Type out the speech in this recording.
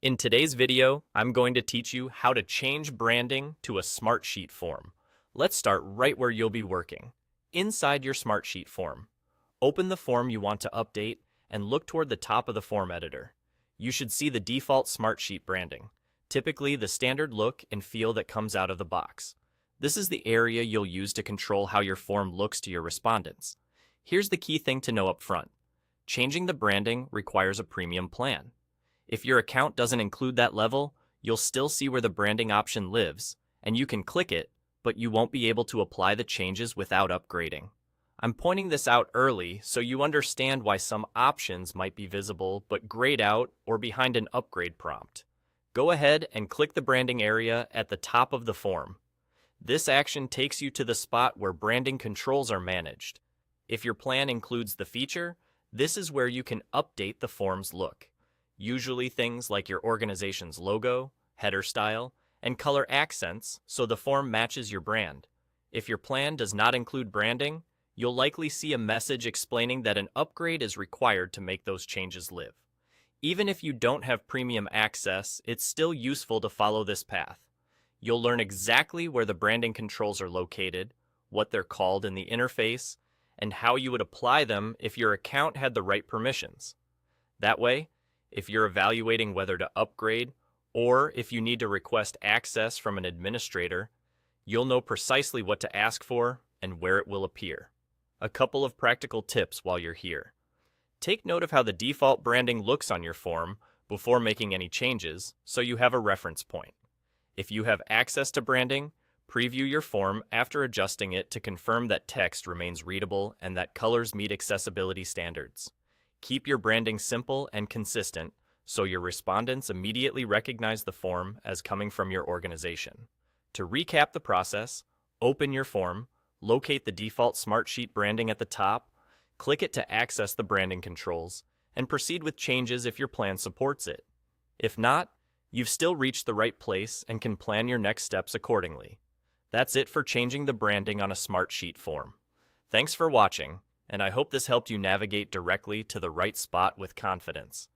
In today's video, I'm going to teach you how to change branding to a Smartsheet form. Let's start right where you'll be working. Inside your Smartsheet form, open the form you want to update and look toward the top of the form editor. You should see the default Smartsheet branding, typically the standard look and feel that comes out of the box. This is the area you'll use to control how your form looks to your respondents. Here's the key thing to know up front. Changing the branding requires a premium plan. If your account doesn't include that level, you'll still see where the branding option lives, and you can click it, but you won't be able to apply the changes without upgrading. I'm pointing this out early so you understand why some options might be visible but grayed out or behind an upgrade prompt. Go ahead and click the branding area at the top of the form. This action takes you to the spot where branding controls are managed. If your plan includes the feature, this is where you can update the form's look. Usually things like your organization's logo, header style, and color accents so the form matches your brand. If your plan does not include branding, you'll likely see a message explaining that an upgrade is required to make those changes live. Even if you don't have premium access, it's still useful to follow this path. You'll learn exactly where the branding controls are located, what they're called in the interface, and how you would apply them if your account had the right permissions. That way, if you're evaluating whether to upgrade, or if you need to request access from an administrator, you'll know precisely what to ask for and where it will appear. A couple of practical tips while you're here. Take note of how the default branding looks on your form before making any changes, so you have a reference point. If you have access to branding, preview your form after adjusting it to confirm that text remains readable and that colors meet accessibility standards. Keep your branding simple and consistent so your respondents immediately recognize the form as coming from your organization. To recap the process, open your form, locate the default Smartsheet branding at the top, click it to access the branding controls, and proceed with changes if your plan supports it. If not, you've still reached the right place and can plan your next steps accordingly. That's it for changing the branding on a Smartsheet form. Thanks for watching, and I hope this helped you navigate directly to the right spot with confidence.